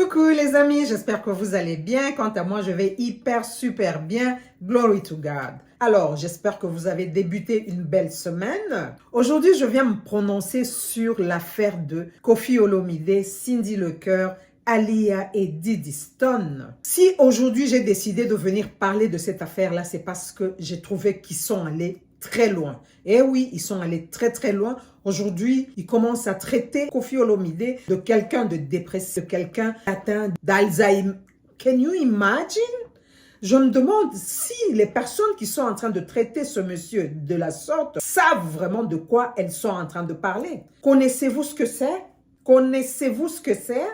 Coucou les amis, j'espère que vous allez bien. Quant à moi, je vais hyper super bien. Glory to God. Alors, j'espère que vous avez débuté une belle semaine. Aujourd'hui, je viens me prononcer sur l'affaire de Koffi Olomide, Cindy Lecœur, Aaliyah et Diddy Stone. Si aujourd'hui j'ai décidé de venir parler de cette affaire-là, c'est parce que j'ai trouvé qu'ils sont allés très loin. Et oui, ils sont allés très très loin. Aujourd'hui, ils commencent à traiter Koffi Olomide de quelqu'un de dépressif, de quelqu'un atteint d'Alzheimer. Can you imagine? Je me demande si les personnes qui sont en train de traiter ce monsieur de la sorte savent vraiment de quoi elles sont en train de parler. Connaissez-vous ce que c'est? Connaissez-vous ce que c'est?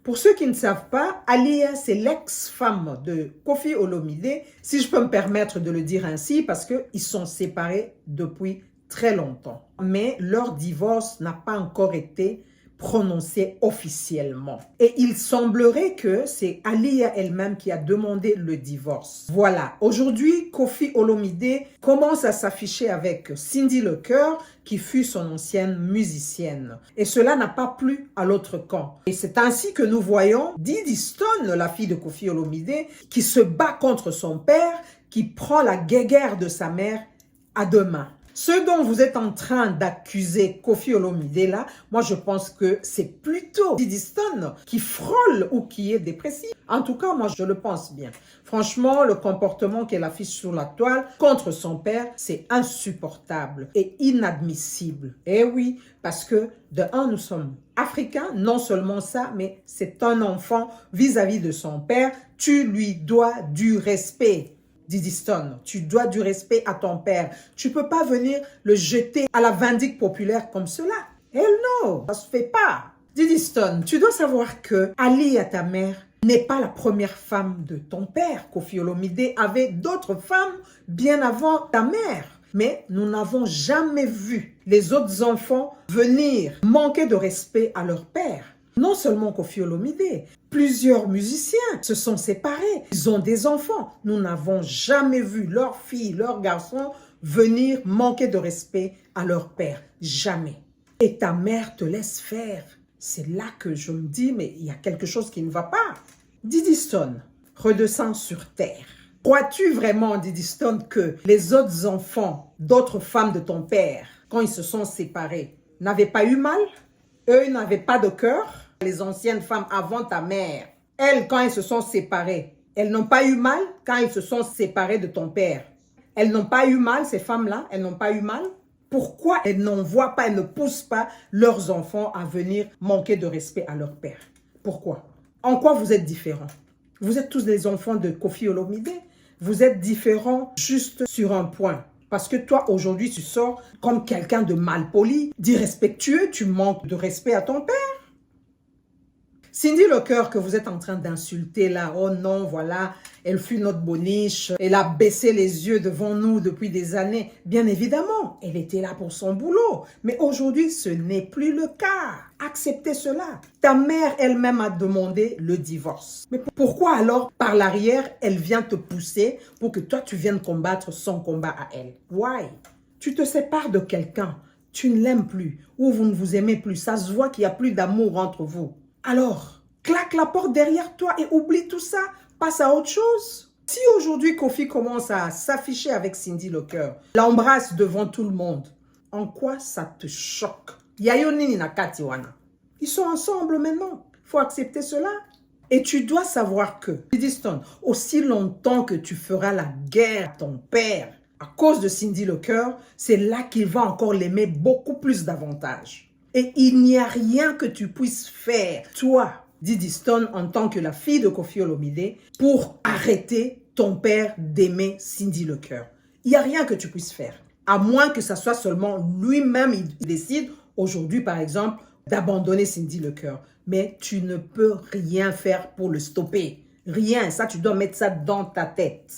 Pour ceux qui ne savent pas, Aaliyah, c'est l'ex-femme de Koffi Olomide, si je peux me permettre de le dire ainsi, parce qu'ils sont séparés depuis très longtemps. Mais leur divorce n'a pas encore été prononcé officiellement. Et il semblerait que c'est Aaliyah elle-même qui a demandé le divorce. Voilà, aujourd'hui, Koffi Olomide commence à s'afficher avec Cindy Lecœur, qui fut son ancienne musicienne. Et cela n'a pas plu à l'autre camp. Et c'est ainsi que nous voyons Diddy Stone, la fille de Koffi Olomide, qui se bat contre son père, qui prend la guéguerre de sa mère à deux mains. Ce dont vous êtes en train d'accuser Koffi Olomide là, moi je pense que c'est plutôt Diddy Stone qui frôle ou qui est dépressif. En tout cas, moi je le pense bien. Franchement, le comportement qu'elle affiche sur la toile contre son père, c'est insupportable et inadmissible. Et oui, parce que de un, nous sommes africains, non seulement ça, mais c'est un enfant vis-à-vis de son père. Tu lui dois du respect. Diddy Stone, tu dois du respect à ton père. Tu ne peux pas venir le jeter à la vindicte populaire comme cela. Hell no, ça se fait pas. Diddy Stone, tu dois savoir que Aaliyah, ta mère, n'est pas la première femme de ton père. Koffi Olomide avait d'autres femmes bien avant ta mère. Mais nous n'avons jamais vu les autres enfants venir manquer de respect à leur père. Non seulement Koffi Olomide, plusieurs musiciens se sont séparés. Ils ont des enfants. Nous n'avons jamais vu leurs filles, leurs garçons venir manquer de respect à leur père. Jamais. Et ta mère te laisse faire. C'est là que je me dis, mais il y a quelque chose qui ne va pas. Diddy Stone, redescends sur terre. Crois-tu vraiment, Diddy Stone, que les autres enfants d'autres femmes de ton père, quand ils se sont séparés, n'avaient pas eu mal? Eux, ils n'avaient pas de cœur. Les anciennes femmes avant ta mère, elles, quand elles se sont séparées, elles n'ont pas eu mal quand elles se sont séparées de ton père. Elles n'ont pas eu mal, ces femmes-là, elles n'ont pas eu mal. Pourquoi elles n'envoient pas, elles ne poussent pas leurs enfants à venir manquer de respect à leur père? Pourquoi? En quoi vous êtes différents? Vous êtes tous des enfants de Koffi Olomide. Vous êtes différents juste sur un point. Parce que toi, aujourd'hui, tu sors comme quelqu'un de malpoli, d'irrespectueux, tu manques de respect à ton père. Cindy Lecœur que vous êtes en train d'insulter là, oh non, voilà, elle fut notre boniche, elle a baissé les yeux devant nous depuis des années. Bien évidemment, elle était là pour son boulot. Mais aujourd'hui, ce n'est plus le cas. Acceptez cela. Ta mère elle-même a demandé le divorce. Mais pourquoi alors, par l'arrière, elle vient te pousser pour que toi, tu viennes combattre son combat à elle? Why? Tu te sépares de quelqu'un, tu ne l'aimes plus, ou vous ne vous aimez plus. Ça se voit qu'il n'y a plus d'amour entre vous. Alors, claque la porte derrière toi et oublie tout ça. Passe à autre chose. Si aujourd'hui Koffi commence à s'afficher avec Cindy Lecœur, l'embrasse devant tout le monde, en quoi ça te choque? Yayonini na katiwana. Ils sont ensemble maintenant. Il faut accepter cela. Et tu dois savoir que, Diddy Stone, aussi longtemps que tu feras la guerre à ton père, à cause de Cindy Lecœur, c'est là qu'il va encore l'aimer beaucoup plus davantage. Et il n'y a rien que tu puisses faire, toi, Diddy Stone, en tant que la fille de Koffi Olomide, pour arrêter ton père d'aimer Cindy Lecœur. Il n'y a rien que tu puisses faire. À moins que ça soit seulement lui-même, il décide aujourd'hui, par exemple, d'abandonner Cindy Lecœur. Mais tu ne peux rien faire pour le stopper. Rien. Ça, tu dois mettre ça dans ta tête.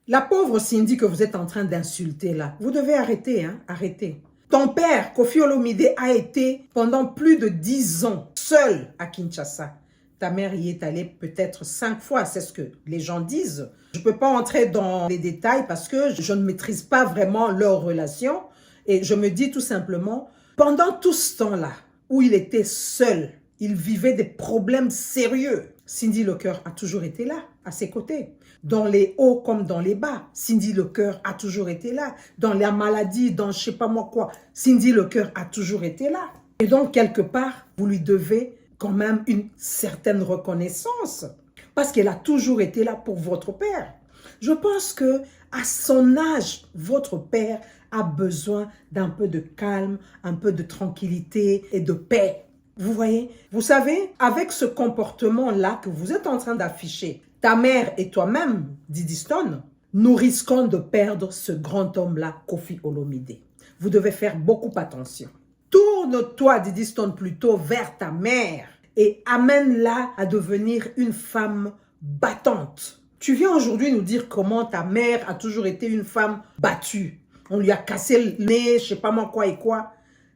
La pauvre Cindy que vous êtes en train d'insulter là, vous devez arrêter, hein, arrêter. Ton père, Koffi Olomide, a été pendant plus de 10 ans seul à Kinshasa. Ta mère y est allée peut-être 5 fois, c'est ce que les gens disent. Je ne peux pas entrer dans les détails parce que je ne maîtrise pas vraiment leur relation. Et je me dis tout simplement, pendant tout ce temps-là, où il était seul, il vivait des problèmes sérieux. Cindy Lecœur a toujours été là, à ses côtés. Dans les hauts comme dans les bas, Cindy Lecœur a toujours été là. Dans la maladie, dans je sais pas moi quoi, Cindy Lecœur a toujours été là. Et donc, quelque part, vous lui devez quand même une certaine reconnaissance. Parce qu'elle a toujours été là pour votre père. Je pense que à son âge, votre père a besoin d'un peu de calme, un peu de tranquillité et de paix. Vous voyez? Vous savez, avec ce comportement-là que vous êtes en train d'afficher, ta mère et toi-même, Didi Stone, nous risquons de perdre ce grand homme-là, Koffi Olomide. Vous devez faire beaucoup attention. Tourne-toi, Didi Stone, plutôt vers ta mère et amène-la à devenir une femme battante. Tu viens aujourd'hui nous dire comment ta mère a toujours été une femme battue. On lui a cassé le nez, je sais pas moi quoi et quoi.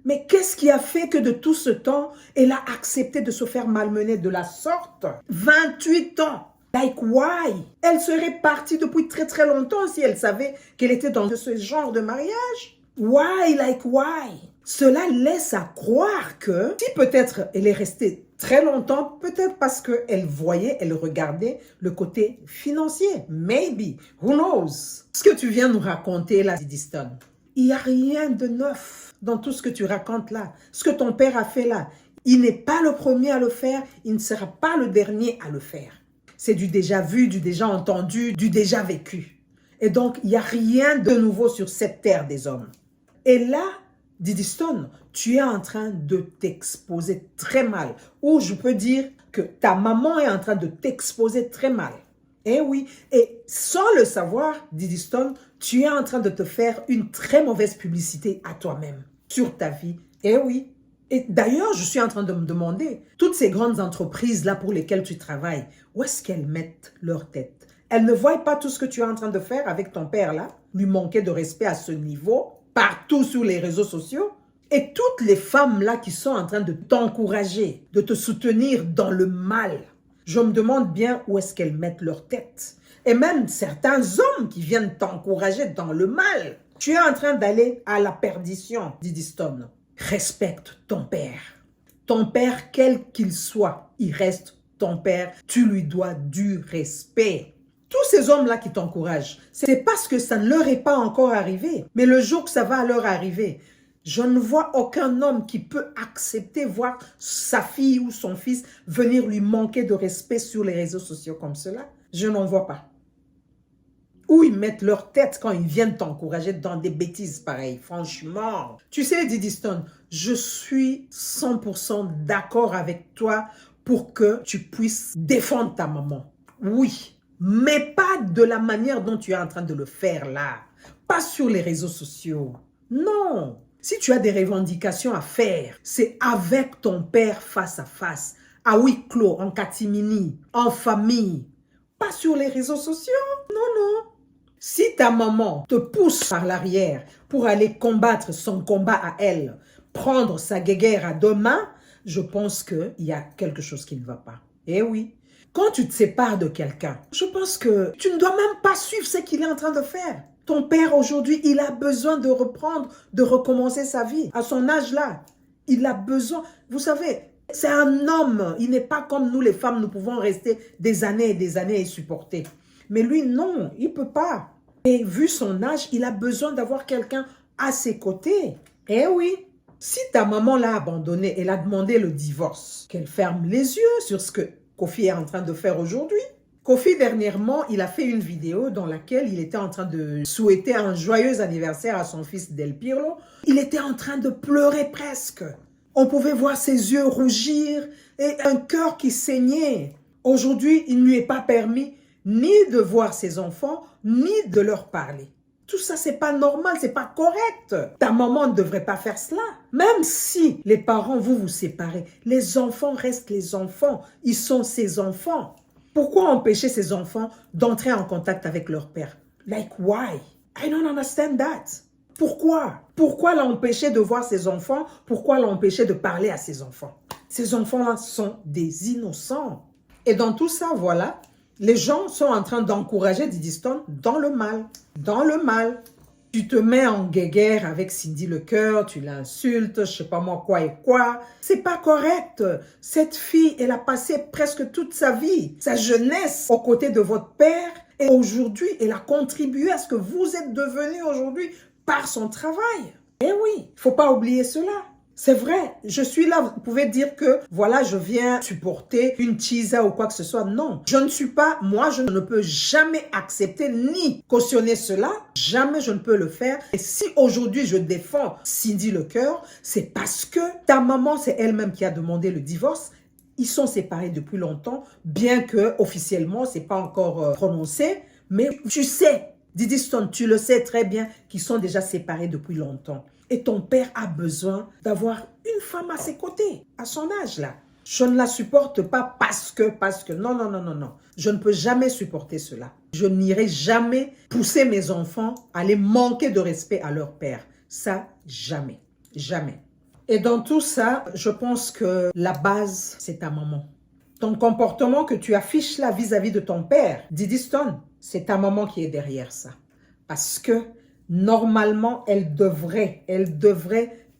Mais qu'est-ce qui a fait que de tout ce temps, elle a accepté de se faire malmener de la sorte? 28 ans. Like why? Elle serait partie depuis très très longtemps si elle savait qu'elle était dans ce genre de mariage. Why? Like why? Cela laisse à croire que si peut-être elle est restée très longtemps, peut-être parce qu'elle voyait, elle regardait le côté financier. Maybe. Who knows? Ce que tu viens nous raconter là, Didi Stone, il n'y a rien de neuf dans tout ce que tu racontes là. Ce que ton père a fait là, il n'est pas le premier à le faire, il ne sera pas le dernier à le faire. C'est du déjà vu, du déjà entendu, du déjà vécu. Et donc, il n'y a rien de nouveau sur cette terre des hommes. Et là, Didi Stone, tu es en train de t'exposer très mal. Ou je peux dire que ta maman est en train de t'exposer très mal. Eh oui, et sans le savoir, Didi Stone, tu es en train de te faire une très mauvaise publicité à toi-même, sur ta vie. Eh oui. Et d'ailleurs, je suis en train de me demander, toutes ces grandes entreprises-là pour lesquelles tu travailles, où est-ce qu'elles mettent leur tête? Elles ne voient pas tout ce que tu es en train de faire avec ton père-là, lui manquer de respect à ce niveau, partout sur les réseaux sociaux. Et toutes les femmes-là qui sont en train de t'encourager, de te soutenir dans le mal, je me demande bien où est-ce qu'elles mettent leur tête. Et même certains hommes qui viennent t'encourager dans le mal. Tu es en train d'aller à la perdition, Didi Stone. Respecte ton père. Ton père, quel qu'il soit, il reste ton père. Tu lui dois du respect. Tous ces hommes-là qui t'encouragent, c'est parce que ça ne leur est pas encore arrivé. Mais le jour que ça va leur arriver, je ne vois aucun homme qui peut accepter voir sa fille ou son fils venir lui manquer de respect sur les réseaux sociaux comme cela. Je n'en vois pas. Où ils mettent leur tête quand ils viennent t'encourager dans des bêtises pareilles, franchement. Tu sais, Didi Stone, je suis 100% d'accord avec toi pour que tu puisses défendre ta maman. Oui, mais pas de la manière dont tu es en train de le faire là. Pas sur les réseaux sociaux. Non. Si tu as des revendications à faire, c'est avec ton père face à face, à huis clos, en catimini, en famille. Pas sur les réseaux sociaux. Non, non. Si ta maman te pousse par l'arrière pour aller combattre son combat à elle, prendre sa guéguerre à deux mains, je pense qu'il y a quelque chose qui ne va pas. Eh oui. Quand tu te sépares de quelqu'un, je pense que tu ne dois même pas suivre ce qu'il est en train de faire. Ton père aujourd'hui, il a besoin de reprendre, de recommencer sa vie. À son âge là, il a besoin. Vous savez, c'est un homme. Il n'est pas comme nous les femmes, nous pouvons rester des années et supporter. Mais lui, non, il ne peut pas. Et vu son âge, il a besoin d'avoir quelqu'un à ses côtés. Eh oui. Si ta maman l'a abandonné, elle a demandé le divorce, qu'elle ferme les yeux sur ce que Koffi est en train de faire aujourd'hui. Koffi, dernièrement, il a fait une vidéo dans laquelle il était en train de souhaiter un joyeux anniversaire à son fils Del Pirlo. Il était en train de pleurer presque. On pouvait voir ses yeux rougir et un cœur qui saignait. Aujourd'hui, il ne lui est pas permis ni de voir ses enfants, ni de leur parler. Tout ça, c'est pas normal, c'est pas correct. Ta maman ne devrait pas faire cela. Même si les parents, vous séparez, les enfants restent les enfants. Ils sont ses enfants. Pourquoi empêcher ces enfants d'entrer en contact avec leur père? Like why? I don't understand that. Pourquoi? Pourquoi l'empêcher de voir ses enfants? Pourquoi l'empêcher de parler à ses enfants? Ces enfants-là sont des innocents. Et dans tout ça, voilà, les gens sont en train d'encourager Didi Stone dans le mal. Dans le mal. Tu te mets en guéguerre avec Cindy Lecœur, tu l'insultes, je sais pas moi quoi et quoi. C'est pas correct. Cette fille, elle a passé presque toute sa vie, sa jeunesse aux côtés de votre père. Et aujourd'hui, elle a contribué à ce que vous êtes devenu aujourd'hui par son travail. Eh oui, faut pas oublier cela. C'est vrai, je suis là, vous pouvez dire que, voilà, je viens supporter une chisa ou quoi que ce soit. Non, je ne suis pas, moi, je ne peux jamais accepter ni cautionner cela. Jamais je ne peux le faire. Et si aujourd'hui je défends Cindy Lecœur, c'est parce que ta maman, c'est elle-même qui a demandé le divorce. Ils sont séparés depuis longtemps, bien que officiellement, c'est pas encore prononcé. Mais tu sais, Diddy Stone, tu le sais très bien qu'ils sont déjà séparés depuis longtemps. Et ton père a besoin d'avoir une femme à ses côtés, à son âge là. Je ne la supporte pas parce que, non, non, non, non, non. Je ne peux jamais supporter cela. Je n'irai jamais pousser mes enfants à aller manquer de respect à leur père. Ça, jamais, jamais. Et dans tout ça, je pense que la base, c'est ta maman. Ton comportement que tu affiches là vis-à-vis de ton père, Diddy Stone, c'est ta maman qui est derrière ça. Parce que normalement, elle devrait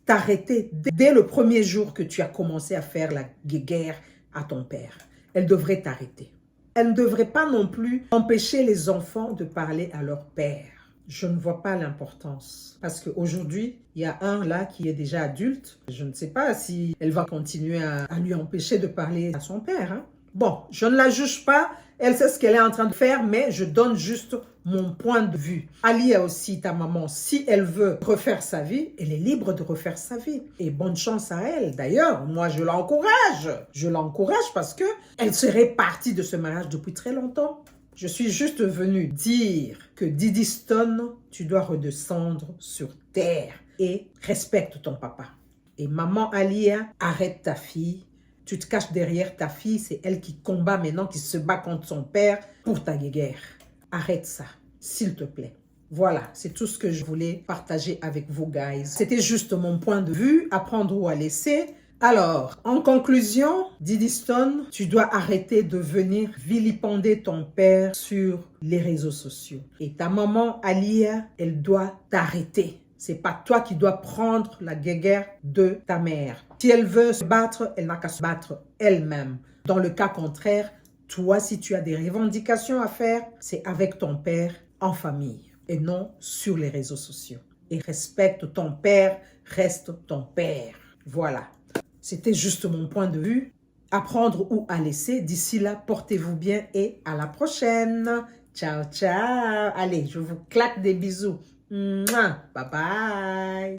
t'arrêter dès le premier jour que tu as commencé à faire la guéguerre à ton père. Elle devrait t'arrêter. Elle ne devrait pas non plus empêcher les enfants de parler à leur père. Je ne vois pas l'importance. Parce qu'aujourd'hui, il y a un là qui est déjà adulte. Je ne sais pas si elle va continuer à lui empêcher de parler à son père. Hein. Bon, je ne la juge pas. Elle sait ce qu'elle est en train de faire, mais je donne juste mon point de vue. Alia aussi, ta maman, si elle veut refaire sa vie, elle est libre de refaire sa vie. Et bonne chance à elle. D'ailleurs, moi, je l'encourage. Je l'encourage parce que elle serait partie de ce mariage depuis très longtemps. Je suis juste venue dire que Diddy Stone, tu dois redescendre sur terre et respecte ton papa. Et maman Alia, arrête ta fille. Tu te caches derrière ta fille, c'est elle qui combat maintenant, qui se bat contre son père pour ta guéguerre. Arrête ça, s'il te plaît. Voilà, c'est tout ce que je voulais partager avec vous, guys. C'était juste mon point de vue, à prendre ou à laisser. Alors, en conclusion, Diddy Stone, tu dois arrêter de venir vilipender ton père sur les réseaux sociaux. Et ta maman, Alia, elle doit t'arrêter. C'est pas toi qui dois prendre la guéguerre de ta mère. Si elle veut se battre, elle n'a qu'à se battre elle-même. Dans le cas contraire, toi, si tu as des revendications à faire, c'est avec ton père en famille et non sur les réseaux sociaux. Et respecte ton père, reste ton père. Voilà. C'était juste mon point de vue. À prendre ou à laisser. D'ici là, portez-vous bien et à la prochaine. Ciao, ciao. Allez, je vous claque des bisous. Mouah. Bye bye.